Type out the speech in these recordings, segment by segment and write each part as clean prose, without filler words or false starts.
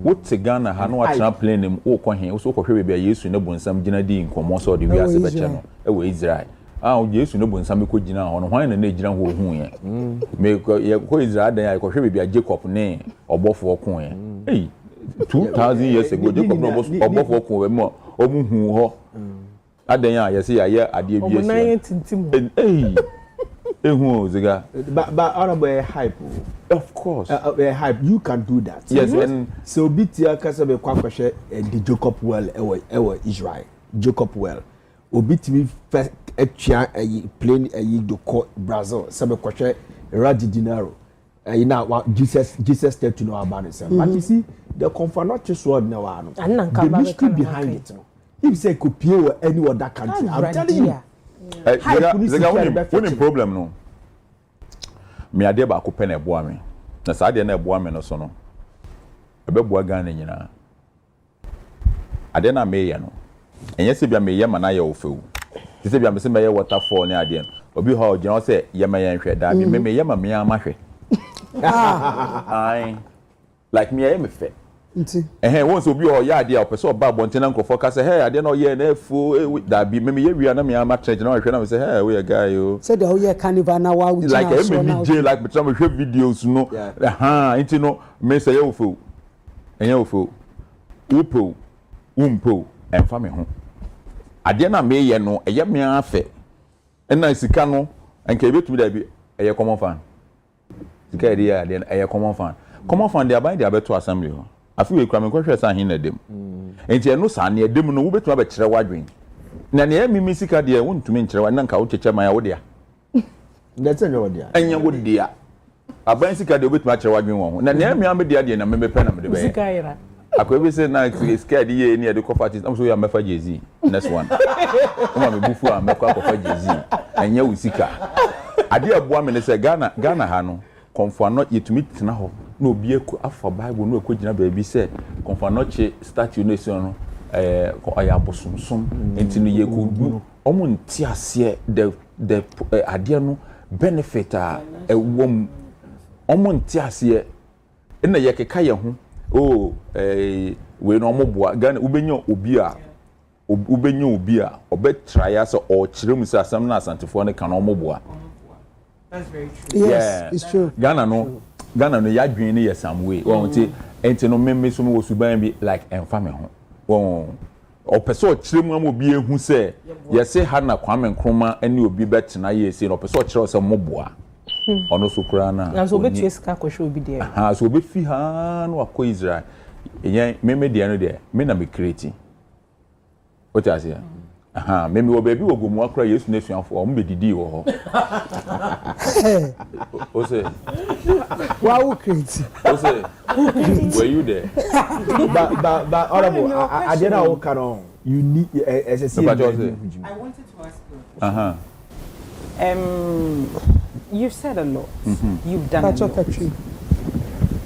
What Ghana ha no atena plane him wo kɔ he wo so kɔhwɛ bia Yesu ne bonsam gina di nkɔmɔ so de wiase bɛkyɛ no ɛwɔ Israel Yesu ne bonsam kɔ gina ho no hwan na gina ho hu ye me kɔ Israel dan ya kɔhwɛ bia Jacob ne ɔbɔfo ɔko ye hey 2000 years ago Jacob no ɔbɔfo ɔko we mo ɔmu hu ho adan ya yɛse ya yɛ adeɛ bi esi hey ehu ziga but honorable hype of course hype you can do that yes and so bitia kasa be kwakwahwe the Jacob well ewa Israel Jacob well obitimi first atwa plane do call Brazil sabe kwahwe Radi Dinaro now Jesus step to know about himself but you see the confirmation sword na wa no the mystery behind it no if say copy or any other country I'm telling you One problem no. Me ade ba ko pene eboa me. Na sa ade na eboa me no so no. Ebe boa Ghana nyina. Ade na me ye no. Enye se bia me ye ma na ye ofewu. Ti se bia me se me ye waterfall ne ade no. Obi ha ogina o se ye ma ye nhwe da bi me ye ma me ama hwe. Ai. Like me ye me fe. Won so bi o ya ade a opese oba bontina nkofo ka say hey ade na o ye na afu da bi me ye wia na me ama church na o hwe na me say hey we guy yo say the o ye carnival na wa wuji like me DJ like me try me hwe videos no inti no me say ye ofu enye ofu upo umpo emfa me ho ade na me ye no eye me afa na sika no enka betumi da bi eye common fan sika ade ya ade eye common fan dey abai dey abeto assembly ho afi we kwa me kwhwe sa hin na dem enti eno sa na dem no wo betuma be kire wadwen na na emi sika de wontumi nkire wa na nka wo cheche man ya wo de a that's enye wo de a enye wo de a aban sika de wo betuma kire wadwen wo na na emi am de de na me be pe na me de be sika ira akwa be say na sika de ye ni de kofa am so ya mefa jezi next one o me bufu am mefa kofa jezi enye wo sika ade aboa me ne say Ghana ha no konfo no yetumi tena ho no obi eku afa bible no ekogina baabi se konfo no che statue no esi no oya abosomsom enti no yeku omo nti ase the ade no benefit a ewom omo nti ase na yekeka ye ho we no omo boa Ghana ubenya obi a obetraya se o kiremu se asam na asantefo ne kan omo boa. That's very true. Yes, it's true. Ghana no ya dwen ne some way. Won ti enti no meme so wo suban bi like emfa me ho. Won o pese o kiremu am obi ehu se ye se ha na Kwame Nkrumah ene obi betena ye se no pese o kire se moboa. Ono so kura na. Na so betu esika kwhwe obi de. So obi fi ha no akọ Israel. Eyan meme de no de me na me create. What you say? Memi wo baby wo Gomoa kra Yesu na suafo o mbe didi wo ho. O say wow crazy. O say were you there? But honorable I did not work on you need as a I wanted to ask you. You've said a lot. You've done a lot.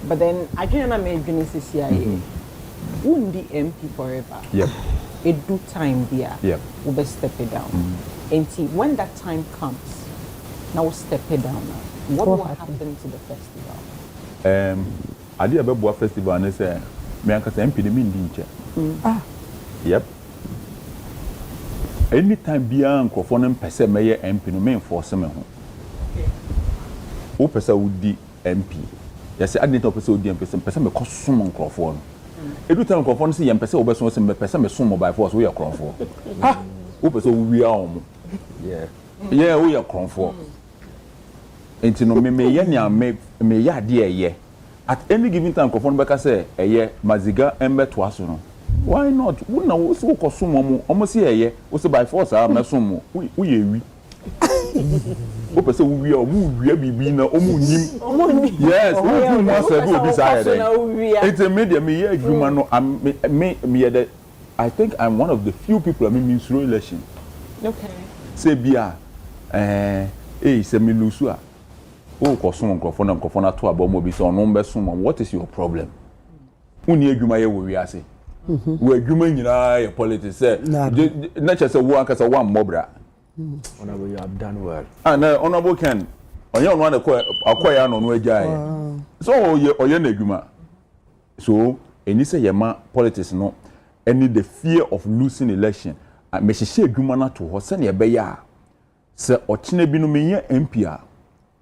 But then I didn't make Genesis CIA. Wouldn't be MP forever. Yep. It do time there. Yep. We'll be step it down. And see, when that time comes, now we'll step it down now. What will happen to the festival? I did a Yeboah festival and they say, me and MP the mean dinche. Yep. Anytime beyond Crawford pese me MP no me enforce me home. O pese would di MP. Yes, I didn't pese would di MP. Pese me cost some Crawford. Every time Crawford say pese obeso se me pese me some by force we are Crawford. O pese we are yeah we are Crawford. Enti no me ye nya me ya de ye. At any given time Crawford beka say eye maziga embe to aso no. Why not? Who na wo so kosom omo se eye wo se by force a mesom wo ye wi. Wo pese wo wi a wo wi bibi na omo nyim. Yes, wo mo se go bi sa here. It's a media me ye adwuma no me the I think I'm one of the few people I mean through election. Okay. Say bia se me lusu a o kosom nkrofo na to abomo bi so no mbe som. What is your problem? Uni adwuma ye wo wi ase. We adwuma nyina ye politics say na che say wo ankasa wa mmobra. Honorable, you have done well. And honorable Ken onye onu na akoya no no agyae. So oye na adwuma. So eni say yema politics no any the fear of losing election me hye adwuma na to ho se na ebe ya se ochine bi no me MP a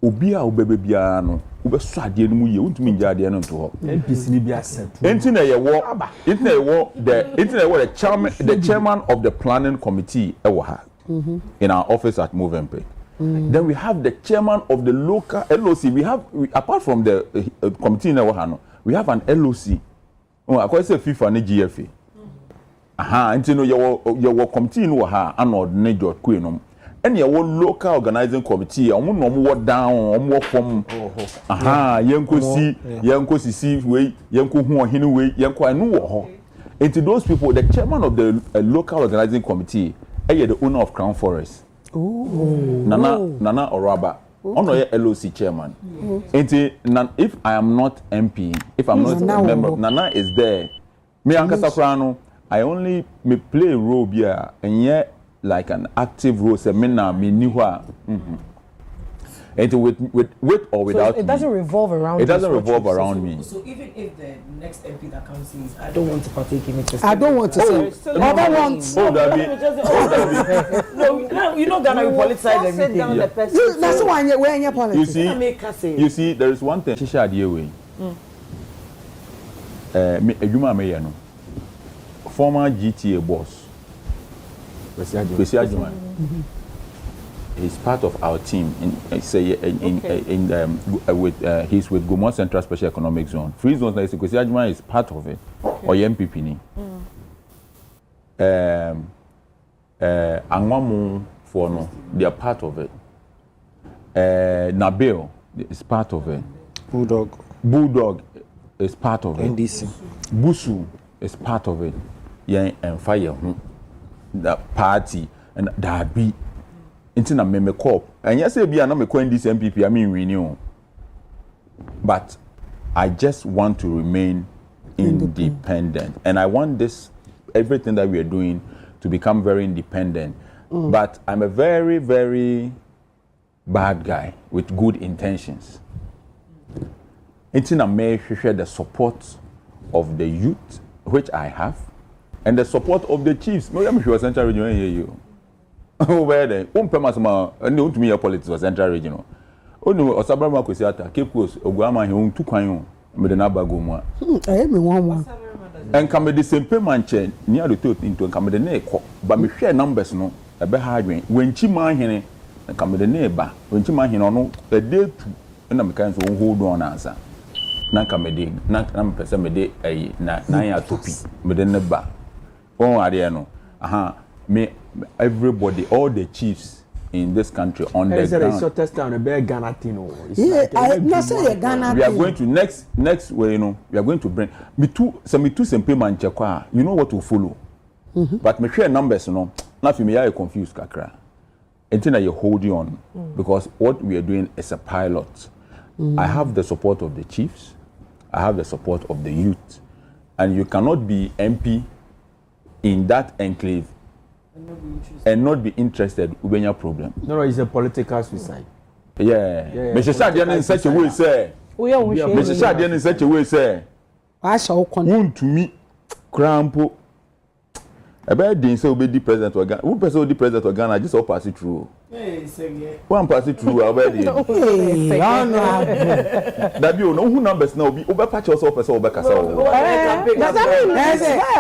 obi a obebe bia no obeso ade no mu ye untumi nja ade no to ho MPs ni bi aset enti na ye wo the chairman of the planning committee ewo ha in our office at Movempe. Then we have the chairman of the local LOC. Apart from the committee in Ewoha, we have an LOC. I call it FIFA and GFA. And you know your committee in Ewoha and ordinary Queen. And your local organizing committee, and one more down, more from Yanko see way, Yanko who are way, Yanko I know. And to those people, the chairman of the local organizing committee, the owner of Crown Forest. Nana Oraba, ono ye LOC chairman. If I am not MP, if I'm not a member, Nana is there. Me ankasa krano, I only me play a role here, and yet like an active role. Se me na me ni hwa. And with or without it doesn't revolve around. It doesn't revolve around me. So even if the next MP that comes in, I don't want to partake in it. I don't want to say. I don't want. No, you know Ghana, we politicize everything. That's why we're in your politics. You see, there is one thing. Shisha Adiewe. Me Ejuma Meya no. Former GTA boss. Kwesi Ajuma. He's part of our team. He's with Gomoa Central Special Economic Zone. Free zones like Kwesi Ajuma is part of it. Or MPP ni. Angwamu for no, they are part of it. Nabil is part of it. Bulldog is part of it. NDC. Busu is part of it. Yeah, and fire the party and that be. Into na me cop and yes be na me coin this MPP I mean renew, but I just want to remain independent and I want this everything that we are doing to become very independent. But I'm a very, very bad guy with good intentions. Into na me share the support of the youth which I have and the support of the chiefs. No, I'm sure Central Region hear you. Where then? Pemasma, no to me a politics was Central Regional. Oh no, Osabrama Kusiata, Kweku, Ogwama, he took one, Medenaba Gomoa. I am one. And come with the same payment chain near the tooth into and come with the neck, but me share numbers no, a bit hard when Chima Henny and come with the neighbor, when Chima Hino, a day to and I'm kind of hold on answer. Nankamedi, not I'm Pesamede, a Naya Topi, Medenaba. Oh, Ariano, me. Everybody, all the chiefs in this country on the ground. Test down a bear Ghana thing. Yeah, I not say Ghana. We are going to next way, we are going to bring me two simple man chekwa. You know what to follow. But me share numbers, Now if me are confused kakra. Until you hold on because what we are doing is a pilot. I have the support of the chiefs. I have the support of the youth, and you cannot be MP in that enclave and not be interested in your problem. No, it's a political suicide. Yeah. Mr. Shadian in such a way, say. Mr. Shadian in such a way, say. I shall continue to me, crampo. A bad day, so be the president of Ghana. Who person the president of Ghana? Just all pass it through. One pass it through already. That you know who numbers now be over patch yourself as over Casa.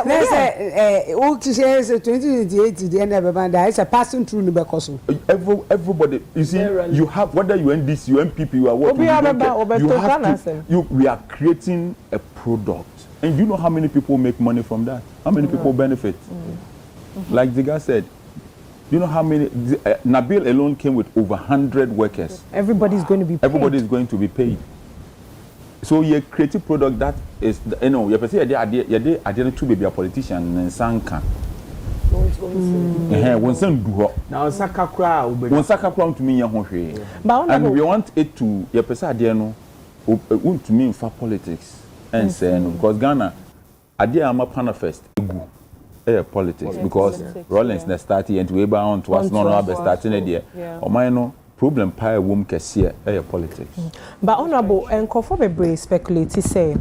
Let's say, old to say 2028 to the end of the band, it's a passing through the Becoso. Everybody, you see, you have whether you NDC, you MPP, you are working. We are creating a product. And you know how many people make money from that? How many people benefit? Like the guy said, you know how many? Nabil alone came with over 100 workers. Everybody's going to be paid. Everybody is going to be paid. So your creative product that is, you know, you have to say, I didn't to be a politician and Sanka. When some do now Saka crowd, when Saka crowd to me, and we want it to your person, want to mean for politics. And saying because Ghana, I did am a panafest politics because Rollins na starting and we bound to us not starting a day. Or my no problem pie womb can see politics. But honorable and Kofobe speculate say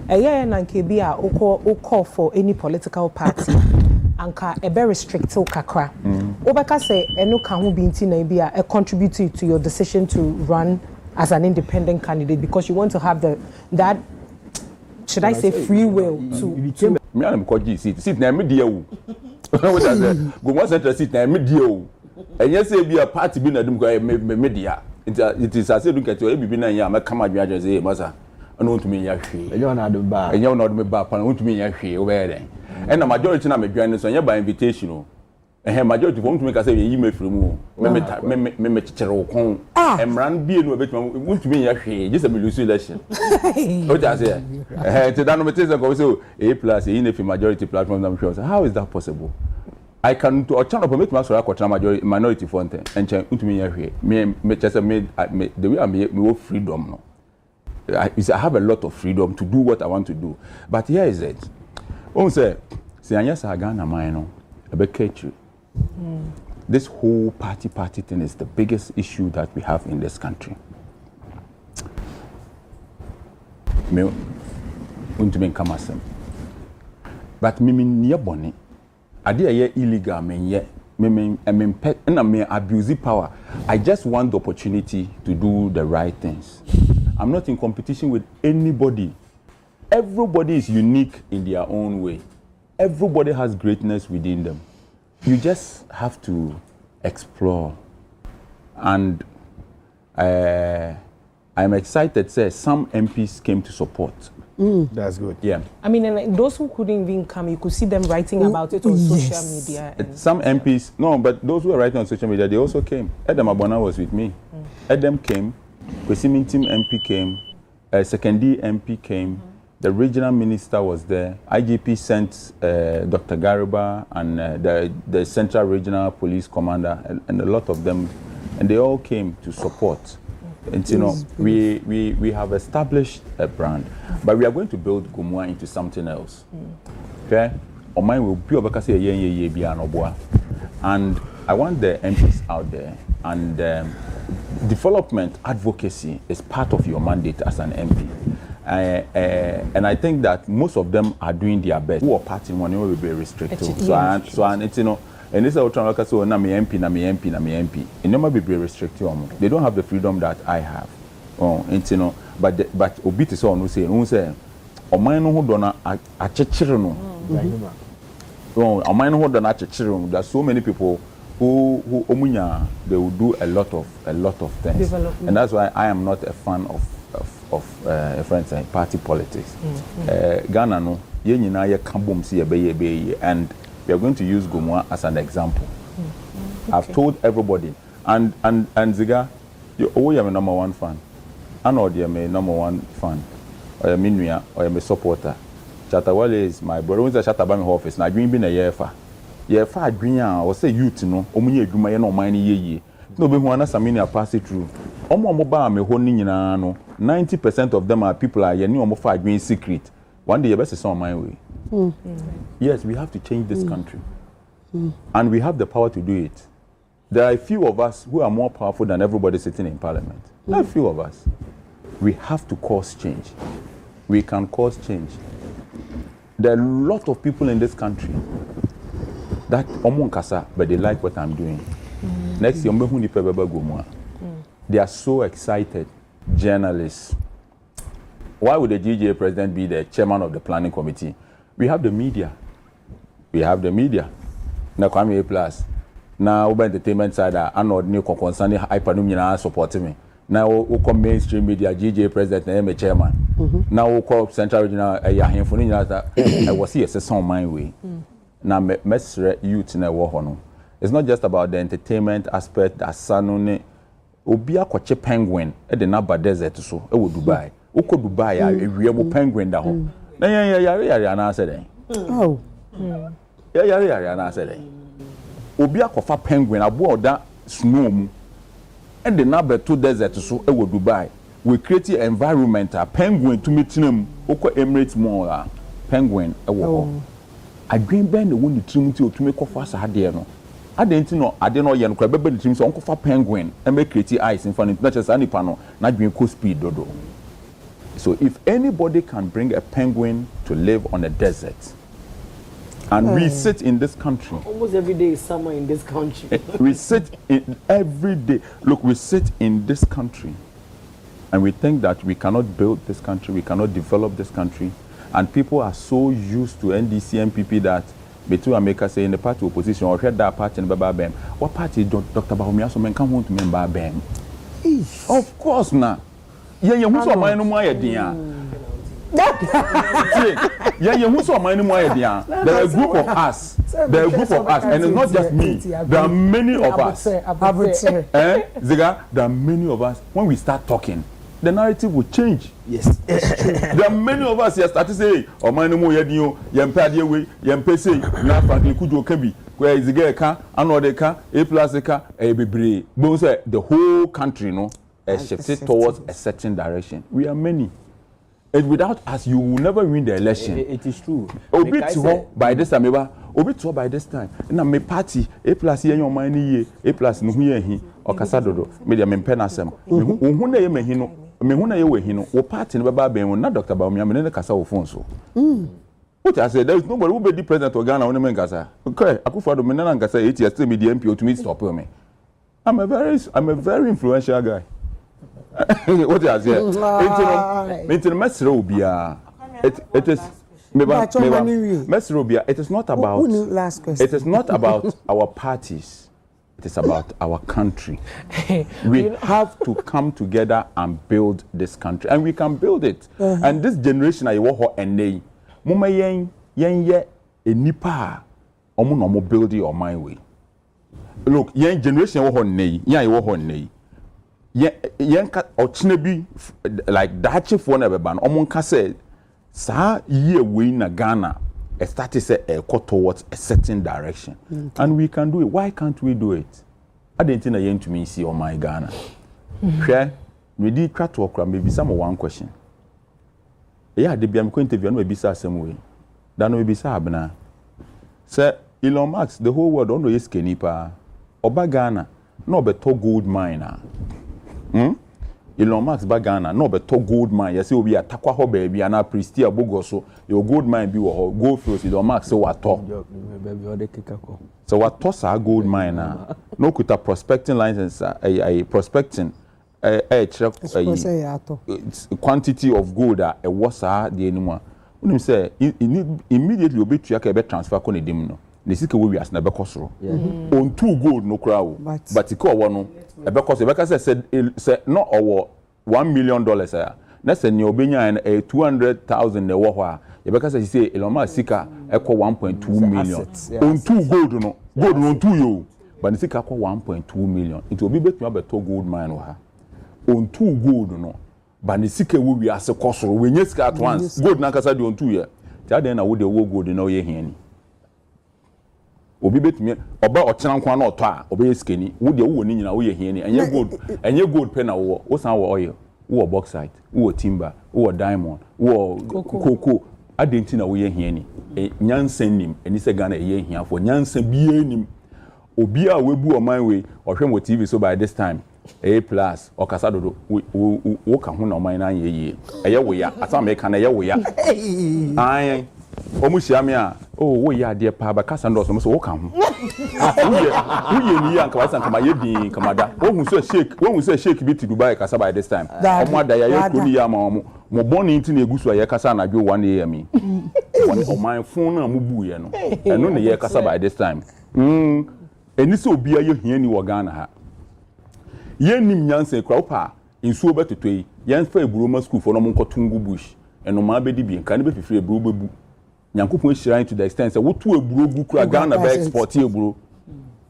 yeah na nke bi a o call for any political party anka e be restrict o kakra obeka say eno ka ho bi nti na bi a contribute to your decision to run as an independent candidate because you want to have that should I say free will to me am ko gi seat na me dia wo what I say Gomoa Central seat na me dia wo enye say bi a party bi na dum ko me dia it is as educate you bibi na ya make come adwa say masa ono ntumi ya hwe enyo na do ba enyo na do me ba pa na ntumi ya hwe wo be den and the majority na me dwan so nya by invitation o majority for ntumi ka say yi me free mu me chichere wo kon emran bi enu obetuma ntumi ya hwe just a me lose election o ja say to that no me say go say A plus e in majority platform I'm sure how is that possible I can to channel permit my sorry kwatra majority minority fonte enche ntumi ya hwe me chese me the way me freedom no I have a lot of freedom to do what I want to do but here is it say anya sa Ghana man no ebe catch this whole party thing is the biggest issue that we have in this country me untumi nkama sem but me niye boni ade ye illegal me me abuse power I just want the opportunity to do the right things I'm not in competition with anybody. Everybody is unique in their own way. Everybody has greatness within them. You just have to explore. And I'm excited. Say some MPs came to support. That's good. Yeah. I mean, and like those who couldn't even come, you could see them writing about it on social media. Some MPs, no, but those who are writing on social media, they also came. Edem Abona was with me. Edem came. Kwesimin Team MP came. Second D MP came. The regional minister was there. IGP sent Dr. Gariba and the Central Regional Police Commander and a lot of them, and they all came to support. And you know, we have established a brand, but we are going to build Gomoa into something else. Okay? Or mine will be over and I want the MPs out there, and development advocacy is part of your mandate as an MP. And I think that most of them are doing their best. Who are party money will be restricted. So it's you know, and this is what I'm saying. Na me MP. It never be restricted. They don't have the freedom that I have. Oh, it's you know, but obiti so no say, o man no dona a chechire no. Oh, o man no dona a chechire no. There's so many people who omunya, they will do a lot of things, and that's why I am not a fan of friends and party politics. Ghana no ye nyina ye kambom si ye and we are going to use Gomoa as an example. I've told everybody, and Ziga, you are my number one fan. I know you're my number one fan, or you're Minuya, or you're my supporter. Chatawale is my brother. Who's a Chatabami office? Now dream been a year for. Yeah, far green or say youth no omunye adwuma ye no man ye no be hu ana samini pass it through omo ba me ho ni nyina no 90% of them are people are ye ni omo fa adwin secret one day you best say on my way. Yes, we have to change this country and we have the power to do it. There are a few of us who are more powerful than everybody sitting in parliament. There are a few of us. We have to cause change. We can cause change. There are a lot of people in this country that omunkasa, but they like what I'm doing. Next year, Gomoa. They are so excited. Journalists. Why would the GGA president be the chairman of the planning committee? We have the media. Now come A plus. Now over entertainment side, I know new concerning hyper supporting me. Now we come mainstream media, GGA president, and I'm chairman. Now we call Central Regional. I was here, say on my way. Now, mesre youth na wo hono. It's not just about the entertainment aspect. Asanone obi akwache penguin e de na ba desert so e wo Dubai. Oko Dubai ya ewie mo penguin da ho. Na ya na ase den. Oh. Ya na ase den. Obi akwafa penguin abo oda snow mu. E de na ba to desert so e wo Dubai. We create an environment a penguin to meetinam oko Emirates Mall a penguin e wo ho. Adwen ben na woni trim ti otumi kofa sa ade no ade nti no ade no ye no kra bebe de trim so onkofa penguin e me create ice in front not just any panel na adwen ko speed dodo So if anybody can bring a penguin to live on a desert, and we sit in this country. Almost every day is summer in this country. We sit in every day. Look, we sit in this country, and we think that we cannot build this country, we cannot develop this country, and people are so used to NDC MPP that Betu America say in the party opposition or head that party in Baba Bem. What party Dr. Bawumia so men come home to member Bem? Of course na. Yeah, who's on my no more idea. Yeah, who's on my no more idea. There are a group of us. There are a group of us, and it's not just me. There are many of us. Ziga, there are many of us. When we start talking, the narrative will change. Yes. There are many of us here start to say, oh, my no more yadino, yampa way, yampa say, na frankly kujo kebi, where is the girl, another car, a plus a car, a baby. But the whole country, no, is shifted towards a certain direction. We are many. And without us, you will never win the election. It is true. Obi to by this time, Obi to by this time. Na me party, a plus here, your money, a plus no here, or Casadodo, media mempenasem. Who ye me hino. Me huna ye we hino wo party ne baba ben na Dr. Bawumia me ne kasa wo phone so what I said there is nobody who be the president of Ghana when me kasa okay Akufo-Addo me na kasa 8 years me the MP to me stop me I'm a very influential guy what I said into mesre obia it is mesre obia it is not about it is not about our parties. It is about our country. We have to come together and build this country, and we can build it. And this generation, I Yeboah and they, mama yen enipa, omo build it on my way. Look, yen generation Yeboah nei, yen ka ochnebi like dachi for never ban. Omo ka say, sa ye we na Ghana. Started say go towards a certain direction, and we can do it. Why can't we do it? I didn't think I to me see on my Ghana. Share, we did try to work. Maybe some one question. Yeah, they be I'm going to interview. No, be the same way. That no be sabna. Say Elon Musk, the whole world don't know is Kenipa. Oba Ghana, no better gold miner. Elon Musk Ghana no beto gold mine yesi obi atakwa ho baby ana prestige abogo so your gold mine bi wo gold fields Elon Musk say wato baby o de kekako so wato sa gold mine na no kuta prospecting license a prospecting quantity of gold e was the anymore unim say immediately obi tua ka be transfer ko ne dim no ne sika we wias na be kosoro on two gold no kra wo but iko wo no because Rebecca said no over $1 million na say ni obenya 200,000 ne wo ho a Rebecca said say Elon Musk sika equal 1.2 million on two gold no on two yo but sika equal 1.2 million it will be better to gold mine ha on two gold no but the sika we wiase kosoro we nye sika at once gold na kasa de on two year that then na wo de wo gold na ye hiani obi betumi oba ochena nkwa na oto a obe skeni wo de wo ni nyina wo ye hie ni enye gold pe na wo san wo oil wo bauxite wo timber wo diamond wo cocoa adenti na wo ye hie ni nyansan nim eni se Ghana ye hia fo nyansan bie nim obi a webu oman we ohwe mo TV so by this time A+ okasa dodo wo ka ho na oman na ye eye wo ya asa me ka na ye wo ya ayen omuhia me a wo ya de pa ba kasa ndo so wo ka ho wo ye ni ya nka wa san kama ye bin kama da wo hu so shake bi ti Dubai kasa by this time omo ada ya ye kro ni ya ma mo boni nti na egusu a ye kasa na dwo 1 am o man phone na mu bu ye no eno ne ye kasa by this time eni so obi aye hia ni wo Ghana ha ye nim nyanse kra opa nsuo betotoi ye fa eburoma school for no mo nkotungu bush eno ma be di bi nka ne be fifire eburo bebu Nyankopon shirain to the extent say wotu eburo gu kura Ghana be export eburo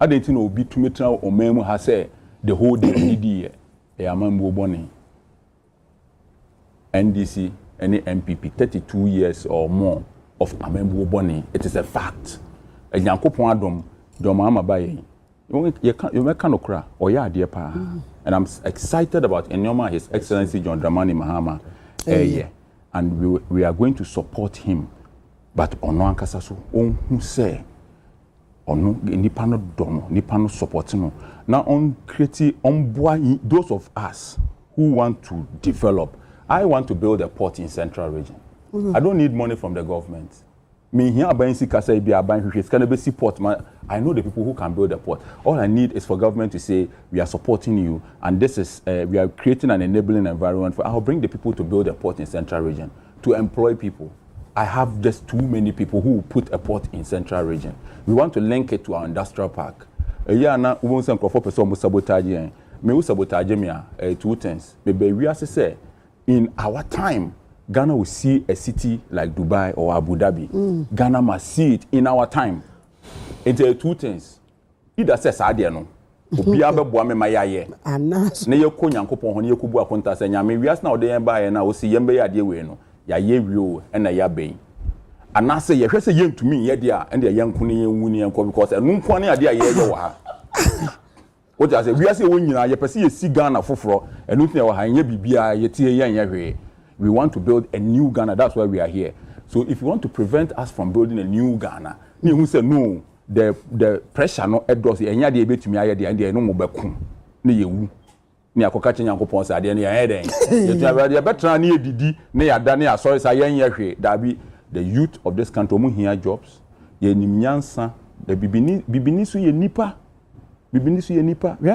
adenti na obi tumetra omemu ha say the whole day need e amambu obone NDC any MPP 32 years or more of amambu obone it is a fact Nyankopon adom dom amabaye you make no kra oya ade pa and I'm excited about Enyoma His Excellency John Dramani Mahama and we are going to support him. But ono ankasa so onhu say ono nipa no dom nipa no support no na on create on boy those of us who want to develop I want to build a port in Central Region. I don't need money from the government. Me here aban si kasa bi aban hwehwe ska na be support man. I know the people who can build a port. All I need is for government to say we are supporting you and this is we are creating an enabling environment for I'll bring the people to build a port in Central Region to employ people. I have just too many people who will put a port in Central Region. We want to link it to our industrial park. Yeah, na we want some person sabotage. Me who sabotage me 2 things. Maybe we say in our time Ghana will see a city like Dubai or Abu Dhabi. Ghana must see it in our time. It's 2 things. Either says Adiano. Obi abebo me mayaye. Anas. Na ye ko Nyankopon ho na ye kubu akonta se nyame wias na ode yen ba ye na o si yembe ya de we no. Ya ye wio e na ya ben. Anase ye hwese ye ntumi ye de a ende ye nko ne ye wuni enko because enu nko ne ade a ye ye wo ha. What I say wias ye wonyina ye pese ye si Ghana foforo enu tne wo ha ye bibia ye tie ye nya hwe. We want to build a new Ghana. That's why we are here. So if you want to prevent us from building a new Ghana, you say no. The pressure no edos. Enya de betumi aye de ende no mo beku. Ne yewu. Ne akoka che Nyankopon sa de ne ye den. Ye betra ne edidi ne yada ne asori sa ye nya hwe. Dabi the youth of this country mo hia jobs. Ye nimnyansa. The bibini so ye nipa. Bibini so ye nipa.